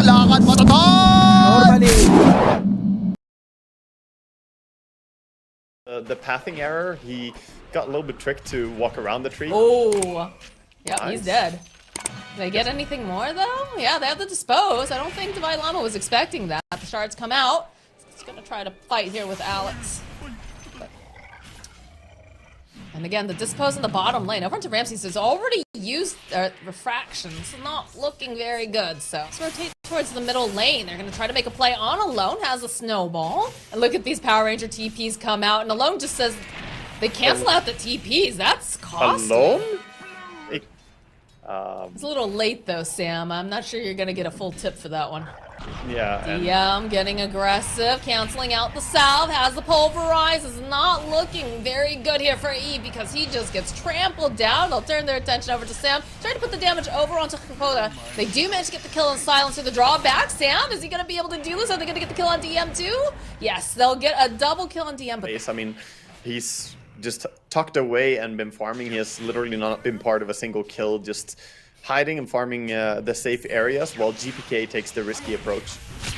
lakad matatak! Normally. The pathing error, he got a little bit tricked to walk around the tree. Oh, yeah, Nice. he's dead. Did they get anything more though? Yeah, they have to dispose. I don't think Divine Llama was expecting that. The shards come out. He's gonna try to fight here with Alex. And again, the dispose in the bottom lane. Over into Ramses has already used refractions. Not looking very good. So let's rotate towards the middle lane. They're going to try to make a play on Alone. Has a snowball. And look at these Power Ranger TPs come out. And Alone just says they cancel out the TPs. That's costly. Alone? It's a little late though, Sam. I'm not sure you're going to get a full tip for that one. Yeah. And DM getting aggressive, canceling out the salve, has the pulverize, is not looking very good here for E because he just gets trampled down. They'll turn their attention over to Sam, trying to put the damage over onto Kokoda. They do manage to get the kill on Silencer, the drawback. Sam, is he going to be able to do this? Are they going to get the kill on DM too? Yes, they'll get a double kill on DM. But I mean, he's just tucked away and been farming. He has literally not been part of a single kill, just hiding and farming the safe areas while GPK takes the risky approach.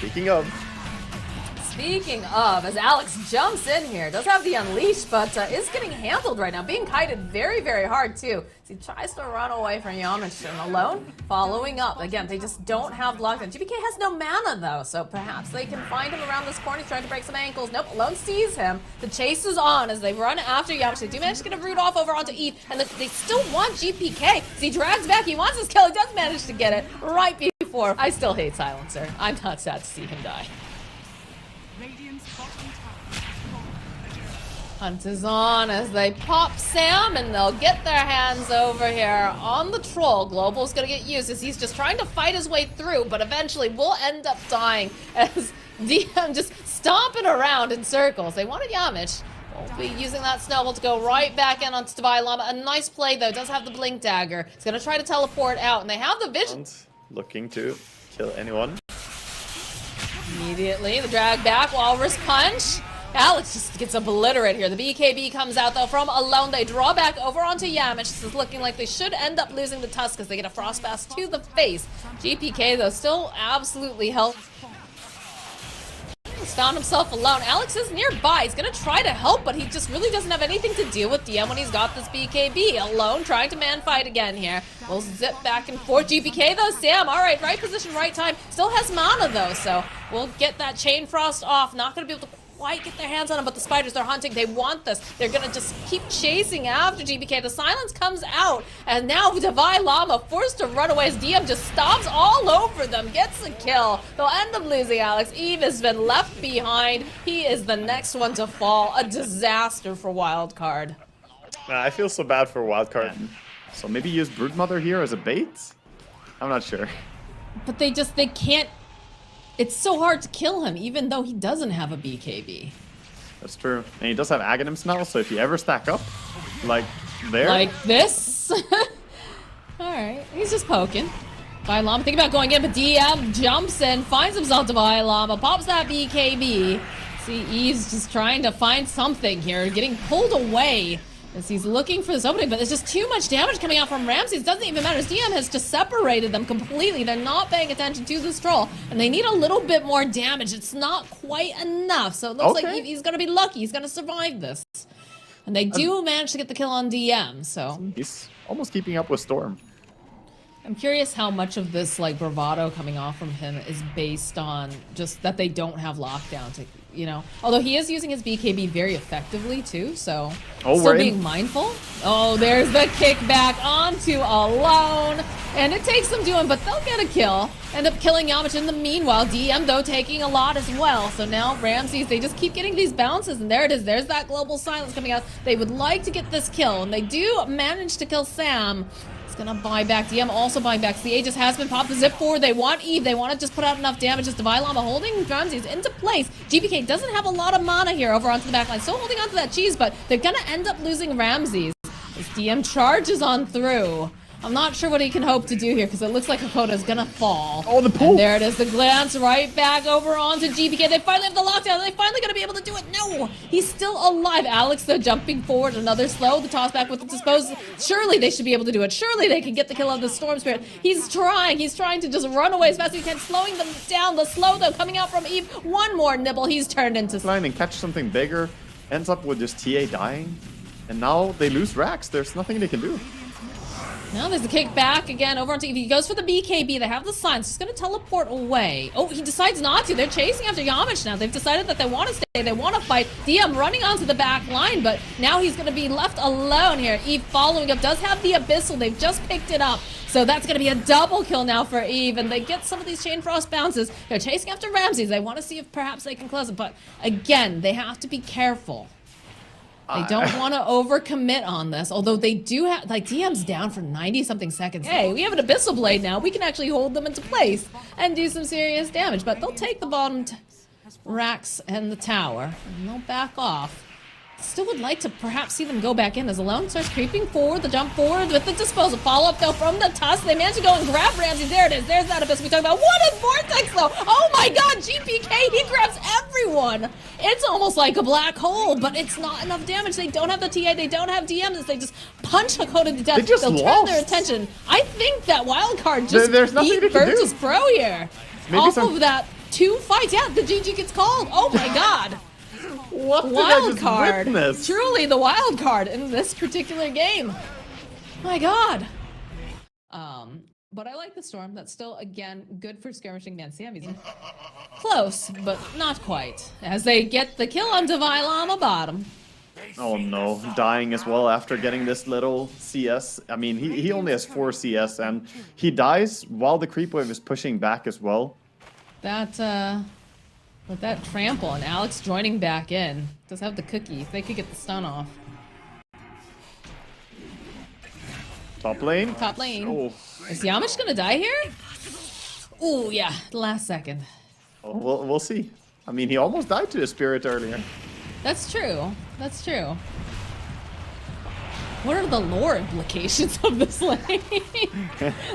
Speaking of, as Alex jumps in here, does have the unleash, but is getting handled right now, being kited very, very hard too. As he tries to run away from Yamich and Alone, following up. Again, they just don't have lockdown. GPK has no mana though, so perhaps they can find him around this corner. He's trying to break some ankles. Nope, Alone sees him. The chase is on as they run after Yamich. They do manage to get a root off over onto Eve, and they still want GPK. As he drags back, he wants his kill. He does manage to get it right before. I still hate Silencer. I'm not sad to see him die. Hunt is on as they pop Sam, and they'll get their hands over here on the troll. Global's gonna get used as he's just trying to fight his way through, but eventually will end up dying as DM just stomping around in circles. They wanted Yamich. Won't be using that snowball to go right back in onto Divine Llama. A nice play though, does have the blink dagger. He's gonna try to teleport out, and they have the vision. looking to kill anyone. Immediately, the drag back, walrus punch. Alex just gets obliterated here. The BKB comes out though from Alone. They draw back over onto Yamich. This is looking like they should end up losing the Tusk as they get a Frostbass to the face. GPK though still absolutely healthy. He's found himself alone. Alex is nearby. He's gonna try to help, but he just really doesn't have anything to deal with DM when he's got this BKB. Alone, trying to man fight again here. We'll zip back and forth. GPK though, Sam, alright, right position, right time. Still has mana though, so we'll get that Chain Frost off. Not gonna be able to quite get their hands on him, but the spiders they're hunting, they want this. They're gonna just keep chasing after GPK. The silence comes out, and now Divine Llama forced to run away as DM just stomps all over them, gets a kill. They'll end up losing Alex. Eve has been left behind. He is the next one to fall. A disaster for Wildcard. I feel so bad for Wildcard. So maybe use Broodmother here as a bait? I'm not sure. But they can't. It's so hard to kill him, even though he doesn't have a BKB. That's true. And he does have Aghanims now, so if you ever stack up, like there. Like this? Alright, he's just poking. Divine Llama thinking about going in, but DM jumps in, finds himself Divine Llama, pops that BKB. See, Eve's just trying to find something here, getting pulled away as he's looking for this opening, but there's just too much damage coming out from Ramses. It doesn't even matter. His DM has just separated them completely. They're not paying attention to this troll, and they need a little bit more damage. It's not quite enough, so it looks like he's gonna be lucky. He's gonna survive this. And they do manage to get the kill on DM, so. He's almost keeping up with Storm. I'm curious how much of this like bravado coming off from him is based on just that they don't have lockdown to, you know. Although he is using his BKB very effectively too, so still being mindful. Oh, there's the kickback onto Alone, and it takes them doing, but they'll get a kill. End up killing Yamich in the meanwhile. DM though taking a lot as well. So now Ramses, they just keep getting these bounces, and there it is. There's that global silence coming out. They would like to get this kill, and they do manage to kill Sam. Gonna buy back. DM also buying back. The Aegis has been popped. The zip forward. They want Eve. They want to just put out enough damage. As Divine Llama holding Ramses into place. GPK doesn't have a lot of mana here over onto the backline. Still holding onto that cheese, but they're gonna end up losing Ramses. As DM charges on through. I'm not sure what he can hope to do here because it looks like Hakoda's gonna fall. Oh, the pull! And there it is, the glance right back over onto GPK. They finally have the lockdown. Are they finally gonna be able to do it? No! He's still alive. Alex, though, jumping forward. Another slow. The toss back with the dispose. Surely they should be able to do it. Surely they can get the kill on the Storm Spirit. He's trying. He's trying to just run away as fast as he can, slowing them down. The slow, though, coming out from Eve. One more nibble. He's turned into... Line and catch something bigger. Ends up with just TA dying. And now they lose Rax. There's nothing they can do. Now there's the kick back again over onto Evie. He goes for the BKB. They have the signs. He's going to teleport away. Oh, he decides not to. They're chasing after Yamich now. They've decided that they want to stay. They want to fight. DM running onto the back line, but now he's going to be left alone here. Eve following up. Does have the Abyssal. They've just picked it up. So that's going to be a double kill now for Eve, and they get some of these Chain Frost bounces. They're chasing after Ramses. They want to see if perhaps they can close it, but again, they have to be careful. They don't want to overcommit on this, although they do have, like, DM's down for 90-something seconds. Hey, we have an Abyssal Blade now. We can actually hold them into place and do some serious damage, but they'll take the bottom racks and the tower, and they'll back off. Still would like to perhaps see them go back in as Alone starts creeping forward, the jump forward with the disposal. Follow-up, though, from the Tusk. They manage to go and grab Ramsey. There it is. There's that Abyss we talked about. What a Vortex, though! Oh, my God! GPK, he grabs everyone! It's almost like a black hole, but it's not enough damage. They don't have the TA. They don't have DMs. They just punch Hakoda to death. They just They'll lost. turn their attention. I think that Wildcard just There's nothing beat they can do. Virtus.pro here. Maybe Off some- of that 2 fights. Yeah, the GG gets called. Oh, my God. What did I Wild just card. witness? Truly the wild card in this particular game. My God. But I like the Storm. That's still, again, good for skirmishing man. Sammy's close, but not quite. As they get the kill on Divine Llama bottom. Oh no, dying as well after getting this little CS. I mean, he only has 4 CS, and he dies while the creep wave is pushing back as well. That, with that trample and Alex joining back in. Does have the cookie. If they could get the stun off. Top lane. Top lane. Oh, Is Yamish gonna die here? Oh yeah, the last second. we'll see. I mean, he almost died to a spirit earlier. That's true. That's true. What are the lore implications of this lane?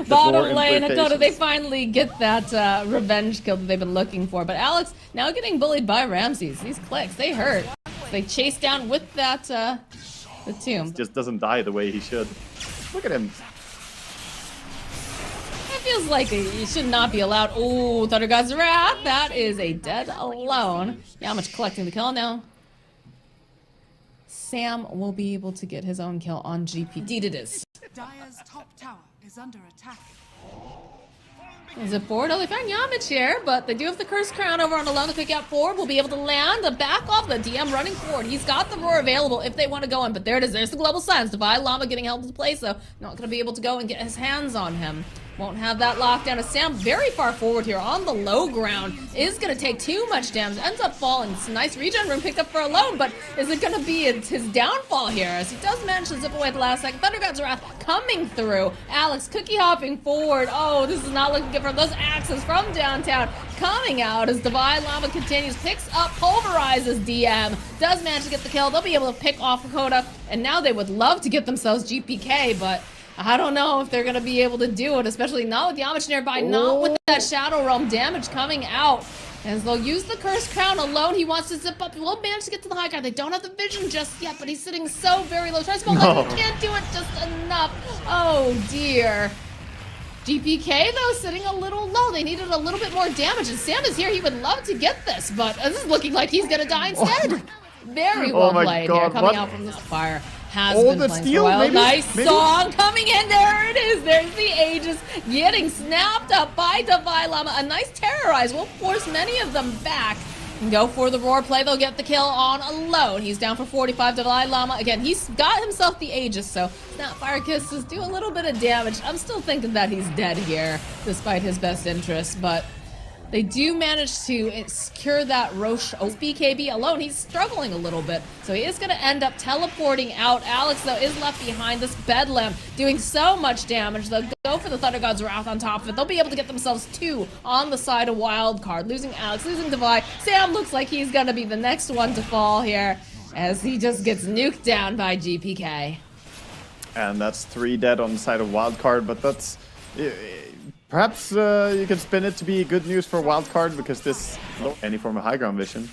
Bottom lane, Hakoda, they finally get that revenge kill that they've been looking for. But Alex now getting bullied by Ramses. These clicks, they hurt. They chase down with that, the tomb. Just doesn't die the way he should. Look at him. It feels like he should not be allowed. Oh, Thunder God's Wrath. That is a dead alone. Yamich collecting the kill now. Sam will be able to get his own kill on GP. Indeed it is. Dire's top tower is under attack. Is it forward? Oh, they found Yamich here, but they do have the Cursed Crown over on Alone. The quick out forward will be able to land. The back off the DM running forward. He's got the roar available if they want to go in, but there it is. There's the Global Silence. Divine Llama getting held into place, though. Not going to be able to go and get his hands on him. Won't have that lockdown. As Sam very far forward here on the low ground is going to take too much damage. Ends up falling. It's a nice regen room picked up for Alone, but is it going to be his downfall here? As he does manage to zip away at the last second. Thunder God's Wrath coming through. Alex cookie hopping forward. Oh, this is not looking good for those axes from downtown. Coming out as Divine Llama continues. Picks up, pulverizes DM. Does manage to get the kill. They'll be able to pick off Hakoda. And now they would love to get themselves GPK, but I don't know if they're going to be able to do it, especially not with Yamich nearby, not with that Shadow Realm damage coming out. As they'll use the Cursed Crown Alone, he wants to zip up. He won't manage to get to the high ground. They don't have the vision just yet, but he's sitting so very low. Tries to go left, he can't do it just enough. Oh, dear. GPK, though, sitting a little low. They needed a little bit more damage, and Sam is here. He would love to get this, but this is looking like he's going to die instead. Very well played here, coming out from this fire. Has been the playing steal, for a while. maybe? Nice Maybe? song coming in. There it is. There's the Aegis getting snapped up by Divine Llama. A nice terrorize will force many of them back. And go for the roar play. They'll get the kill on Alone. He's down for 45. Divine Llama. Again, he's got himself the Aegis, so Snapfire Kisses do a little bit of damage. I'm still thinking that he's dead here, despite his best interest, but they do manage to secure that Roche BKB Alone. He's struggling a little bit, so he is going to end up teleporting out. Alex, though, is left behind. This Bedlam doing so much damage. They'll go for the Thunder God's Wrath on top of it. They'll be able to get themselves 2 on the side of Wildcard. Losing Alex, losing Divine. Sam looks like he's going to be the next one to fall here as he just gets nuked down by GPK. And that's 3 dead on the side of Wildcard, but that's... Perhaps you can spin it to be good news for Wildcard, because this... Any form of high ground vision.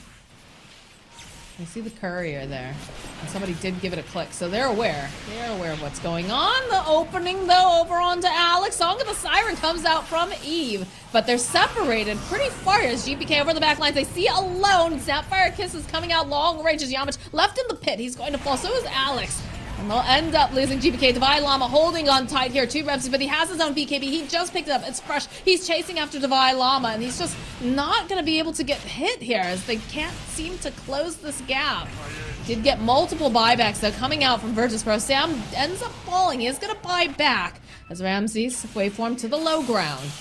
You see the courier there. And somebody did give it a click, so they're aware. They're aware of what's going on. The opening, though, over onto Alex. Song of the Siren comes out from Eve, but they're separated pretty far as GPK over the back lines. They see Alone. Sapphire Kiss is coming out long range as Yamich left in the pit. He's going to fall. So is Alex. And they'll end up losing GPK. Divine Llama holding on tight here to Remsy, but he has his own BKB. He just picked it up. It's fresh. He's chasing after Divine Llama, and he's just not going to be able to get hit here as they can't seem to close this gap. Did get multiple buybacks, though, coming out from Virtus.pro. Sam ends up falling. He is going to buy back as Ramsey's waveform to the low ground.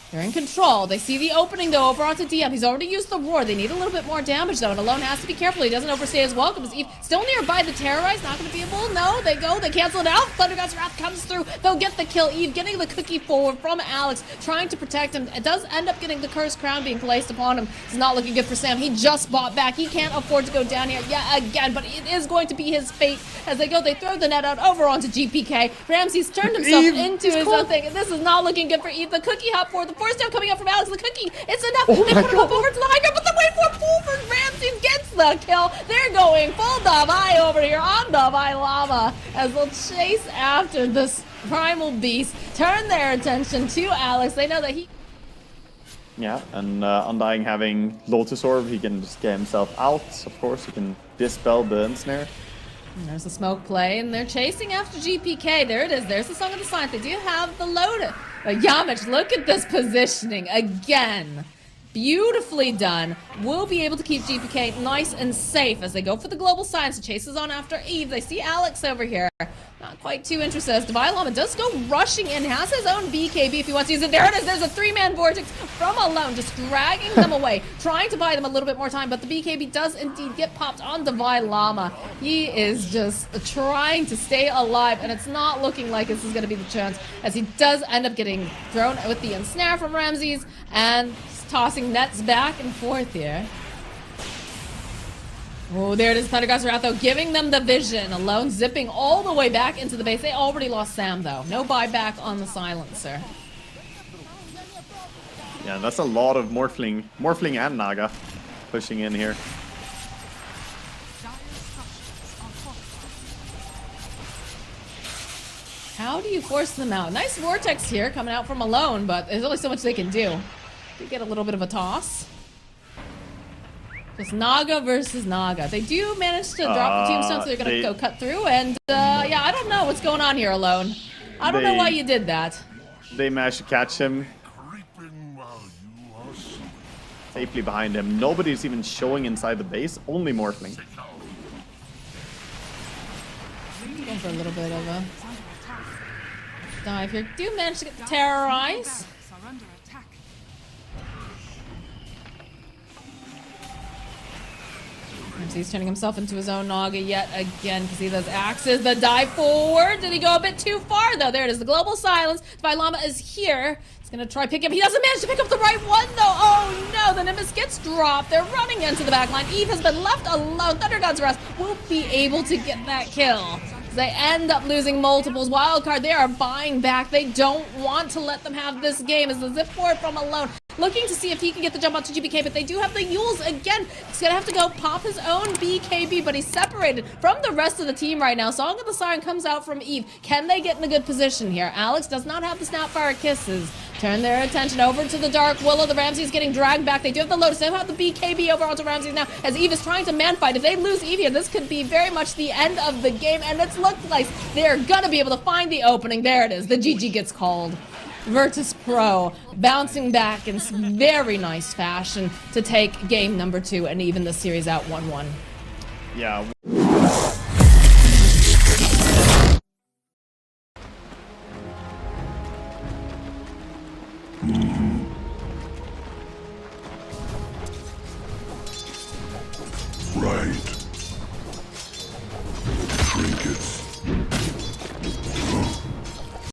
They're in control. They see the opening, though, over onto DM. He's already used the roar. They need a little bit more damage, though, and Alone has to be careful. He doesn't overstay his welcome. As Eve still nearby. The Terrorize not going to be able. No, they go. They cancel it out. Thundergod's Wrath comes through. They'll get the kill. Eve getting the cookie forward from Alex, trying to protect him. It does end up getting the Cursed Crown being placed upon him. It's not looking good for Sam. He just bought back. He can't afford to go down here yet again, but it is going to be his fate. As they go, they throw the net out over onto GPK. Ramsey's turned himself into his own thing. This is not looking good for Eve. The cookie hop forward. The force down coming up from Alex. The cookie, it's enough. They put him up over to the high ground, but the waveform forward. Ramsey gets the kill. They're going full Davai over here on Davai Llama as they'll chase after this primal beast. Turn their attention to Alex. They know that he... Yeah, and Undying having Lotus Orb, he can just get himself out. Of course, he can dispel the ensnare. And there's the smoke play, and they're chasing after GPK. There it is. There's the Song of the Silence. They do have the Lotus. But Yamich, look at this positioning again. Beautifully done. Will be able to keep GPK nice and safe as they go for the global science. Chases on after Eve. They see Alex over here. Not quite too interested as Divine Llama does go rushing in. Has his own BKB if he wants to use it. There it is. There's a 3-man vortex from Alone, just dragging them away. Trying to buy them a little bit more time, but the BKB does indeed get popped on Divine Llama. He is just trying to stay alive, and it's not looking like this is going to be the chance as he does end up getting thrown with the ensnare from Ramses and tossing nets back and forth here. Oh, there it is. Thundergod's Wrath, though, giving them the vision. Alone zipping all the way back into the base. They already lost Sam, though. No buyback on the silencer. Yeah, that's a lot of Morphling and Naga pushing in here. How do you force them out? Nice Vortex here coming out from Alone, but there's only so much they can do. They get a little bit of a toss. Just Naga versus Naga. They do manage to drop the tombstone, so they're going to go cut through. And yeah, I don't know what's going on here, Alone. I don't know why you did that. They managed to catch him. Safely behind him. Nobody's even showing inside the base. Only Morphling. Going for a little bit of a dive here. Do manage to get the Terrorize. He's turning himself into his own Naga yet again because he does axes. The dive forward. Did he go a bit too far, though? There it is. The global silence. Divine Llama is here. He's going to try pick him. He doesn't manage to pick up the right one, though. Oh, no. The Nimbus gets dropped. They're running into the back line. Eve has been left alone. Thundergod's Wrath will be able to get that kill. They end up losing multiples. Wildcard, they are buying back. They don't want to let them have this game as the zip forward from Alone. Looking to see if he can get the jump onto GPK, but they do have the Yules again. He's going to have to go pop his own BKB, but he's separated from the rest of the team right now. Song of the Siren comes out from Eve. Can they get in a good position here? Alex does not have the Snapfire Kisses. Turn their attention over to the Dark Willow. The Ramsey's getting dragged back. They do have the Lotus. They have the BKB over onto Ramsey now as Eve is trying to man fight. If they lose Eve here, this could be very much the end of the game, and it's looked like they're going to be able to find the opening. There it is. The GG gets called. Virtus.pro bouncing back in very nice fashion to take game number 2 and even the series out 1-1. Yeah. Right.